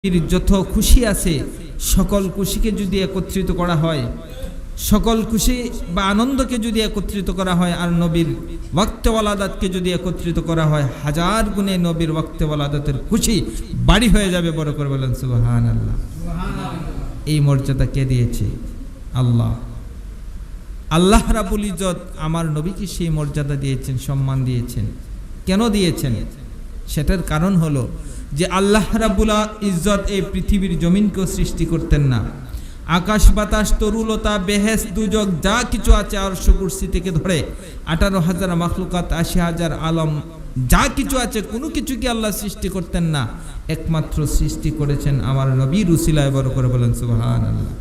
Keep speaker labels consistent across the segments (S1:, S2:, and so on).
S1: যত খুশি আছে সকল খুশিকে যদি একত্রিত করা হয়, সকল খুশি বা আনন্দকে যদি একত্রিত করা হয়, আর নবীর ওয়াক্তে ওয়ালাদাতকে যদি একত্রিত করা হয়, হাজার গুণে নবীর ওয়াক্তে ওয়ালাদাতের খুশি বাড়ি হয়ে যাবে। বড় করে বলেন সুবহানাল্লাহ। এই মর্যাদা কে দিয়েছে? আল্লাহ। আল্লাহ রাব্বুল ইজ্জত আমার নবীকে সেই মর্যাদা দিয়েছেন, সম্মান দিয়েছেন। কেন দিয়েছেন? সেটার কারণ হলো যে আল্লাহ রাব্বুল ইজ্জত এই পৃথিবীর জমিনকেও সৃষ্টি করতেন না। আকাশ বাতাস তরুলতা বেহেশত দুজক যা কিছু আছে আরশ কুরসি থেকে ধরে 18,000 মাখলুকাত 80,000 আলম যা কিছু আছে কোনো কিছুকে আল্লাহ সৃষ্টি করতেন না, একমাত্র সৃষ্টি করেছেন আমার নবীর উসিলায়। বড় করে বলেন সুবহানাল্লাহ।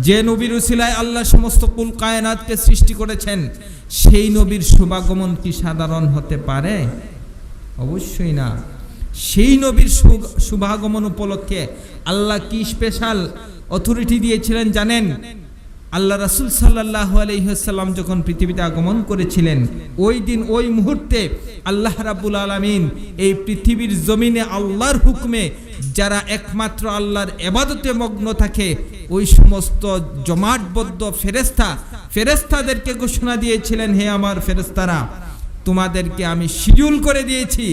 S1: যে নবীর উসিলায় আল্লাহ সমস্ত কুল কায়নাতকে সৃষ্টি করেছেন, সেই নবীর শুভাগমন কি সাধারণ হতে পারে? অবশ্যই না। সেই নবীর শুভাগমন উপলক্ষে আল্লাহ কি স্পেশাল অথরিটি দিয়েছিলেন জানেন? আল্লাহ রাসূল সাল্লাল্লাহু আলাইহি ওয়াসাল্লাম যখন পৃথিবীতে আগমন করেছিলেন, ওই দিন ওই মুহূর্তে আল্লাহ রাব্বুল আলামিন এই পৃথিবীর জমিনে আল্লাহর হুকুমে যারা একমাত্র আল্লাহর ইবাদতে মগ্ন থাকে, ওই সমস্ত জমাটবদ্ধ ফেরেশতাদেরকে ঘোষণা দিয়েছিলেন, হে আমার ফেরেশতারা, তোমাদেরকে আমি শিডিউল করে দিয়েছি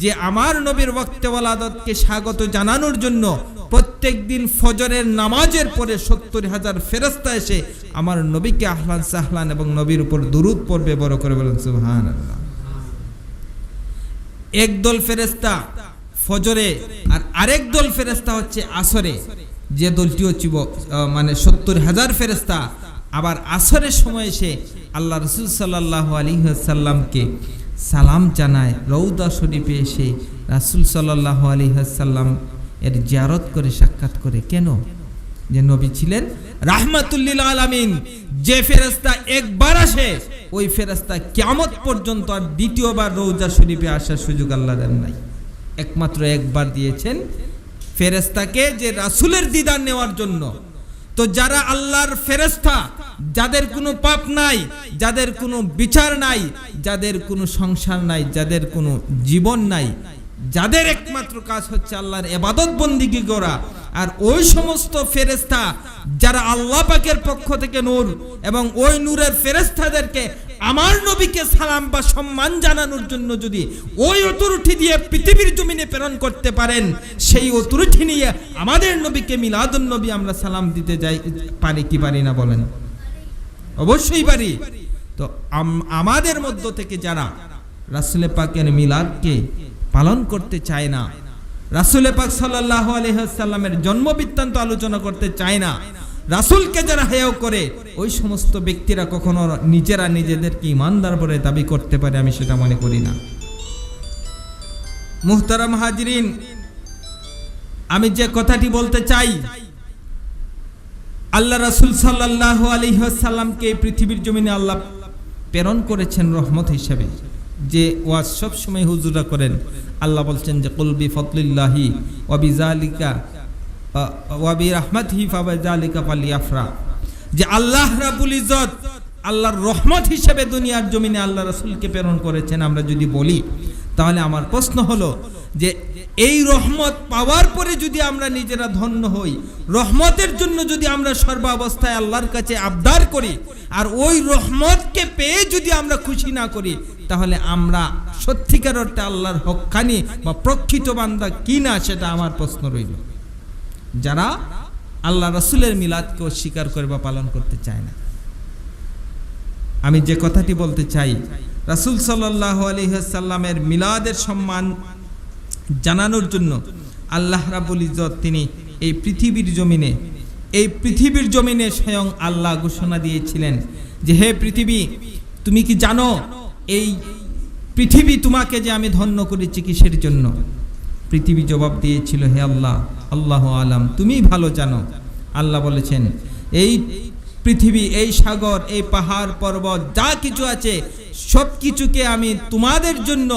S1: যে আমার নবীর ওয়াক্তে ওয়ালাদতকে স্বাগত জানানোর জন্য প্রত্যেক দিন ফজরের নামাজের পরে 70,000 ফেরেশতা এসে আমার নবীকে আহলান সাহলান এবং নবীর উপর দুরূদ পড়বে। বড় করে বলেন সুবহানাল্লাহ। একদল ফেরেশতা ফজরে আর আরেক দল ফেরেশতা হচ্ছে আসরে। যে দলটি হচ্ছে মানে 70,000 ফেরেশতা আবার আসরের সময় এসে আল্লাহ রাসূল সাল্লাল্লাহু আলাইহি ওয়াসাল্লামকে সালাম জানায়। রওদা শরীফে এসে রাসূল সাল্লাল্লাহু আলাইহি ওয়াসাল্লাম এর জিয়ারত করে সাক্ষাৎ করে। কেন? যে নবী ছিলেন রাহমাতুল লিল আলামিন। যে ফেরেশতা একবার আসে, ওই ফেরেশতা কিয়ামত পর্যন্ত আর দ্বিতীয়বার রওজা শরীফে আসার সুযোগ আল্লাহ দেন নাই। একমাত্র একবার দিয়েছেন ফেরেশতাকে, যে রাসূলের দিদার নেওয়ার জন্য। তো যারা আল্লাহর ফেরেশতা, যাদের কোনো পাপ নাই, যাদের কোনো বিচার নাই, যাদের কোনো সংসার নাই, যাদের কোনো জীবন নাই, যাদের একমাত্র কাজ হচ্ছে আল্লাহর ইবাদত বন্দেগী করা, আর ওই সমস্ত ফেরেশতা যারা আল্লাহ পাকের পক্ষ থেকে নূর, এবং ওই নূরের ফেরেশতাদেরকে আমার নবীকে সালাম বা সম্মান জানানোর জন্য যদি ওই অথরিটি দিয়ে পৃথিবীর জমিনে প্রেরণ করতে পারেন, সেই অথরিটি নিয়ে আমাদের নবীকে মিলাদুন নবী আমরা সালাম দিতে যাই, পারি কি পারি না বলেন? অবশ্যই পারি। তো আমাদের মধ্য থেকে যারা রাসূল পাকের মিলাদকে পালন করতে চায় না, রাসূল পাক সাল্লাল্লাহু আলাইহি ওয়াসাল্লামের জন্ম বৃত্তান্ত আলোচনা করতে চায় না, রাসূলকে যারা হেয় করে, ওই সমস্ত ব্যক্তিরা কখনো নিজেরা নিজেদেরকে ঈমানদার বলে দাবি করতে পারে, আমি সেটা মনে করি না। মুহতারাম হাজিরিন, আমি যে কথাটি বলতে চাই, আল্লাহ রাসূল সাল্লাল্লাহু আলাইহি ওয়াসাল্লামকে পৃথিবীর জমিনে আল্লাহ প্রেরণ করেছেন রহমত হিসেবে। যে ওয়াজ সব সময় হুজুররা করেন, আল্লাহ বলছেন যে কুল বিফাদলিল্লাহি ওয়া বিযালিকা ওয়া বিরাহমাতিহি ফাবিযালিকা ফালিয়াফরাহ। যে আল্লাহ রাব্বুল ইজ্জত আল্লাহর রহমত হিসেবে দুনিয়ার জমিনে আল্লাহ রাসূলকে প্রেরণ করেছেন আমরা যদি বলি, তাহলে আমার প্রশ্ন হলো যে এই রহমত পাওয়ার পরে যদি আমরা নিজেরা ধন্য হই, রহমতের জন্য যদি আমরা সর্বাবস্থায় আল্লাহর কাছে আবদার করি, আর ওই রহমতকে পেয়ে যদি আমরা খুশি না করি, তাহলে আমরা সত্যিকার অর্থে আল্লাহর হক্কানি বা প্রকৃত বান্দা কি না, সেটা আমার প্রশ্ন রইল। যারা আল্লাহ রাসূলের মিলাদকে অস্বীকার করে বা পালন করতে চায় না। আমি যে কথাটি বলতে চাই, রাসূল সাল্লাল্লাহু আলাইহি ওয়াসাল্লামের মিলাদের সম্মান জানানোর জন্য আল্লাহ রাব্বুল ইজ্জত তিনি এই পৃথিবীর জমিনে স্বয়ং আল্লাহ ঘোষণা দিয়েছিলেন যে হে পৃথিবী, তুমি কি জানো এই পৃথিবী তোমাকে যে আমি ধন্য করেছি কিসের জন্য? পৃথিবী জবাব দিয়েছিল, হে আল্লাহ, আল্লাহু আলাম, তুমিই ভালো জানো। আল্লাহ বলেছেন, এই পৃথিবী, এই সাগর, এই পাহাড় পর্বত যা কিছু আছে সব কিছুকে আমি তোমাদের জন্য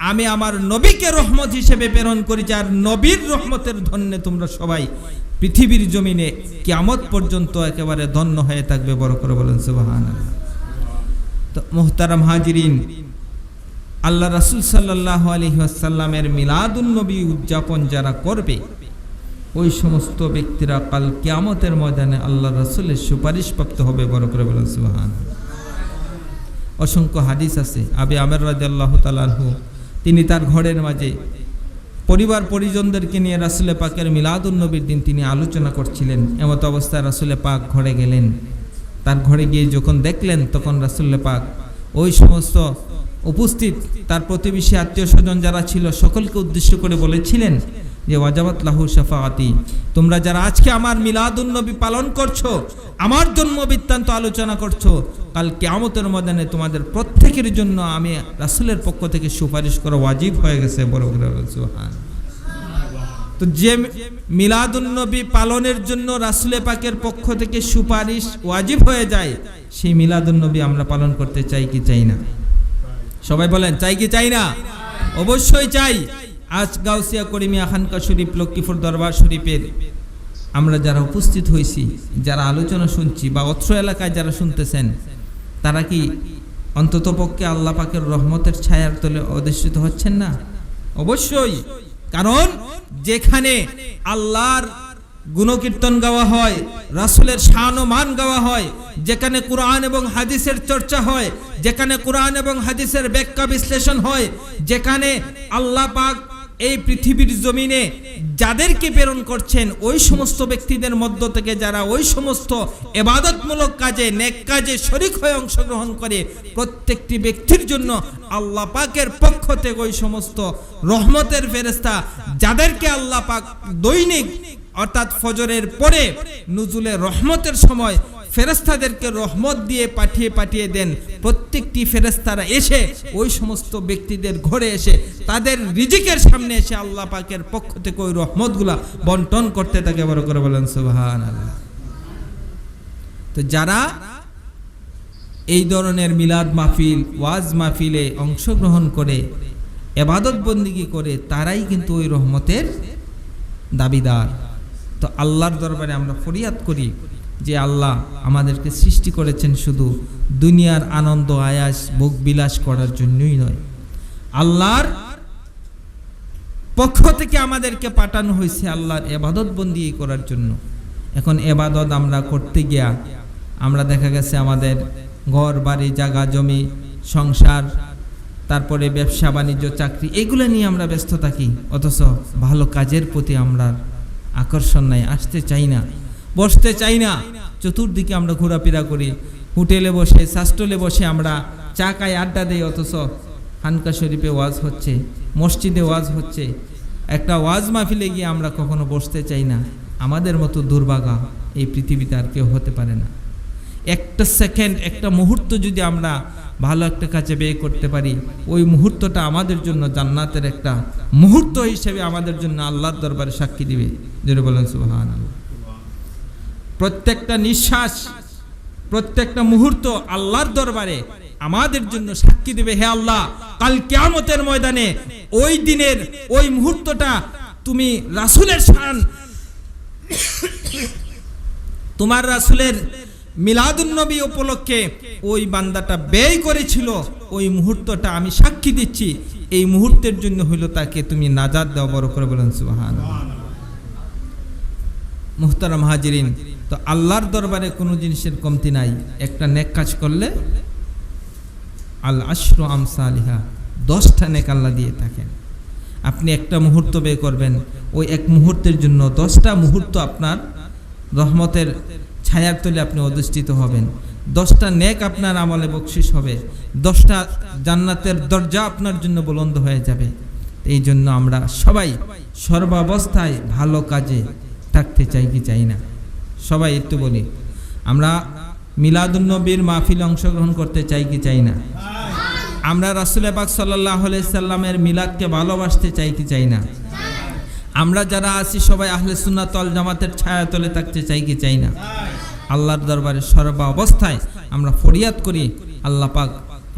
S1: আমি আমার নবীকে রহমত হিসেবে প্রেরণ করেছি, আর নবীর রহমতের ধন্যে তোমরা সবাই পৃথিবীর জমিনে কিয়ামত পর্যন্ত একেবারে ধন্য হয়ে থাকবে। বড় করে বলেন সুবহানাল্লাহ। তো মুহতারাম হাজিরিন, আল্লাহ রাসূল সাল্লাল্লাহু আলাইহি ওয়াসাল্লামের মিলাদুন নবী উদযাপন যারা করবে, ওই সমস্ত ব্যক্তিরা কাল কিয়ামতের ময়দানে আল্লাহ রাসূলের সুপারিশ প্রাপ্ত হবে। বড় করে বলেন সুবহানাল্লাহ। অসংখ্য হাদিস আছে। আবু আমের রাদিয়াল্লাহু তাআলা আনহু তিনি তার ঘরের মাঝে পরিবার পরিজনদেরকে নিয়ে রাসূল পাকের মিলাদুন নবীর দিন তিনি আলোচনা করছিলেন। এমত অবস্থায় রাসূল পাক ঘরে গেলেন। তার ঘরে গিয়ে যখন দেখলেন তখন রাসূল পাক ওই সমস্ত উপস্থিত তার প্রতিবেশী আত্মীয় স্বজন যারা ছিল সকলকে উদ্দেশ্য করে বলেছিলেন যে ওয়াজাবাত লাহু শাফাআতি, তোমরা যারা আজকে আমার মিলাদুন নবী পালন করছো, আমার জন্ম বৃত্তান্ত আলোচনা করছো, কাল কিয়ামতের ময়দানে তোমাদের প্রত্যেকের জন্য আমি রাসূলের পক্ষ থেকে সুপারিশ করা ওয়াজিব হয়ে গেছে। বড় করে সুবহানাল্লাহ। তো যে মিলাদুন নবী পালনের জন্য রাসূল পাকের পক্ষ থেকে সুপারিশ ওয়াজিব হয়ে যায়, সেই মিলাদুন নবী আমরা পালন করতে চাই কি চাই না? সবাই বলেন চাই কি চাই না? অবশ্যই চাই। আজ গাউসিয়া করিমিয়া খানকা শরীফ লক্ষ্মীপুর দরবার শরীফের আমরা যারা উপস্থিত হয়েছি, যারা আলোচনা শুনছি বা অত্র এলাকায় যারা শুনতেছেন, তারা কি অন্ততপক্ষে আল্লাহ পাকের রহমতের ছায়ার তলে অধিষ্ঠিত হচ্ছেন না? অবশ্যই। কারণ যেখানে আল্লাহর গুণকীর্তন গাওয়া হয়, রাসূলের শান ও মান গাওয়া হয়, যেখানে কোরআন এবং হাদিসের চর্চা হয়, যেখানে কোরআন এবং হাদিসের ব্যাখ্যা বিশ্লেষণ হয়, যেখানে আল্লাহ পাক এই পৃথিবীর জমিনে যাদেরকে প্রেরণ করছেন ওই সমস্ত ব্যক্তিদের মধ্য থেকে যারা ওই সমস্ত ইবাদতমূলক কাজে, নেক কাজে শরীক হয়ে অংশগ্রহণ করে, প্রত্যেকটি ব্যক্তির জন্য আল্লাহ পাকের পক্ষ থেকে ওই সমস্ত রহমতের ফেরেশতা যাদেরকে আল্লাহ পাক দৈনিক অর্থাৎ ফজরের পরে নুজুলের রহমতের সময় ফেরেশতাদেরকে রহমত দিয়ে পাঠিয়ে দেন। প্রত্যেকটি ফেরেশতারা এসে ওই সমস্ত ব্যক্তিদের ঘরে এসে তাদের রিজিকের সামনে এসে আল্লাহ পাকের পক্ষ থেকে ওই রহমতগুলা বন্টন করতে থাকে। বড় করে বলেন সুবহানাল্লাহ। তো যারা এই ধরনের মিলাদ মাহফিল, ওয়াজ মাহফিলে অংশগ্রহণ করে ইবাদত বন্দেগী করে, তারাই কিন্তু ওই রহমতের দাবিদার। তো আল্লাহর দরবারে আমরা ফরিয়াদ করি যে আল্লাহ আমাদেরকে সৃষ্টি করেছেন শুধু দুনিয়ার আনন্দ আয়াস ভোগ বিলাস করার জন্যই নয়, আল্লাহর পক্ষ থেকে আমাদেরকে পাঠানো হয়েছে আল্লাহর ইবাদত বন্দেগী করার জন্য। এখন ইবাদত আমরা করতে গিয়া আমরা দেখা গেছে আমাদের ঘর বাড়ি জায়গা জমি সংসার, তারপরে ব্যবসা বাণিজ্য চাকরি, এগুলো নিয়ে আমরা ব্যস্ত থাকি, অথচ ভালো কাজের প্রতি আমরা আকর্ষণ নাই, আসতে চাই না, বসতে চাই না। চতুর্দিকে আমরা ঘোরাফেরা করি, হোটেলে বসে শাস্টলে বসে আমরা চা খাই, আড্ডা দেই, অথচ খানকা শরীফে ওয়াজ হচ্ছে, মসজিদে ওয়াজ হচ্ছে, একটা ওয়াজ মাহফিলে গিয়ে আমরা কখনো বসতে চাই না। আমাদের মতো দুর্ভাগা এই পৃথিবীতে আর কেউ হতে পারে না। একটা সেকেন্ড, একটা মুহূর্ত যদি আমরা ভালো একটা কাজে ব্যয় করতে পারি, ওই মুহূর্তটা আমাদের জন্য জান্নাতের একটা মুহূর্ত হিসেবে আমাদের জন্য আল্লাহর দরবারে সাক্ষী দিবে। যেটা বলেন সুবহানাল্লাহ। প্রত্যেকটা নিঃশ্বাস, প্রত্যেকটা মুহূর্ত আল্লাহর দরবারে আমাদের জন্য সাক্ষী দিবে, হে আল্লাহ, কাল কিয়ামতের ময়দানে ওই দিনের ওই মুহূর্তটা তুমি রাসূলের শান, তোমার রাসূলের মিলাদুন নবী উপলক্ষে ওই বান্দাটা ব্যয় করেছিল, ওই মুহূর্তটা আমি সাক্ষী দিচ্ছি, এই মুহূর্তের জন্য হইল তাকে তুমি নাজাত দাও। বড় করে বলেন সুবহানাল্লাহ। মুহতারাম হাজিরিন, তো আল্লাহর দরবারে কোনো জিনিসের কমতি নাই। একটা নেক কাজ করলে আল আশরু আমসালিহা, 10টা নেক আল্লাহ দিয়ে থাকেন। আপনি একটা মুহূর্ত ব্যয় করবেন, ওই এক মুহূর্তের জন্য 10টা মুহূর্ত আপনার রহমতের ছায়ার তলে আপনি অধিষ্ঠিত হবেন। 10টা নেক আপনার আমলে বকশিস হবে, 10টা জান্নাতের দরজা আপনার জন্য বুলন্দ হয়ে যাবে। এই জন্য আমরা সবাই সর্বাবস্থায় ভালো কাজে থাকতে চাই কি চাই না? সবাই একটু বলি, আমরা মিলাদুন নবীর মাহফিলে অংশগ্রহণ করতে চাই কি চাই না? আমরা রাসূল পাক সাল্লাল্লাহু আলাইহি সাল্লামের মিলাদকে ভালোবাসতে চাই কি চাই না? আমরা যারা আছি সবাই আহলে সুন্নাত ওয়াল জামাতের ছায়াতলে থাকতে চাই কি চাই না? আল্লাহর দরবারে সর্ব অবস্থায় আমরা ফরিয়াদ করি, আল্লাহ পাক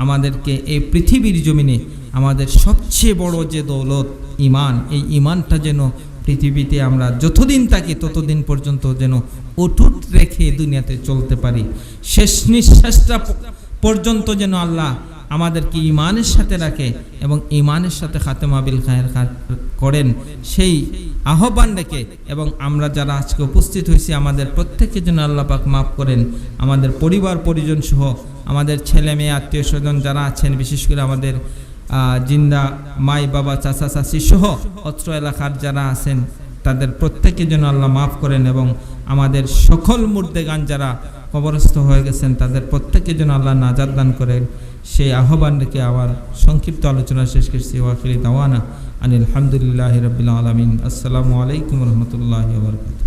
S1: আমাদেরকে এই পৃথিবীর জমিনে আমাদের সবচেয়ে বড় যে দৌলত ঈমান, এই ঈমানটা যেন পৃথিবীতে আমরা যতদিন থাকি ততদিন পর্যন্ত যেন অটুট রেখে দুনিয়াতে চলতে পারি। শেষ নিঃশ্বাসটা পর্যন্ত যেন আল্লাহ আমাদেরকে ঈমানের সাথে রাখে এবং ঈমানের সাথে খাতেমা বিল খায়ের করেন, সেই আহ্বান রেখে এবং আমরা যারা আজকে উপস্থিত হয়েছি আমাদের প্রত্যেকের জন্য আল্লাহ পাক মাফ করেন। আমাদের পরিবার পরিজন সহ আমাদের ছেলে মেয়ে আত্মীয় স্বজন যারা আছেন, বিশেষ করে আমাদের জিন্দা মাই বাবা চাচা চাচি সহ অত্র এলাকার যারা আছেন তাদের প্রত্যেকের জন্য আল্লাহ মাফ করেন এবং আমাদের সকল মুর্দেগান যারা কবরস্থ হয়ে গেছেন তাদের প্রত্যেকের জন্য আল্লাহ নাজাত দান করেন। সেই আহ্বান রেখে আমার সংক্ষিপ্ত আলোচনা শেষ করছি। ওয়াখিরি দাওয়ানা আনিল হামদুলিল্লাহি রাব্বিল আলামিন। আসসালামু আলাইকুম ওয়া রাহমাতুল্লাহি ওয়া বারাকাতুহু।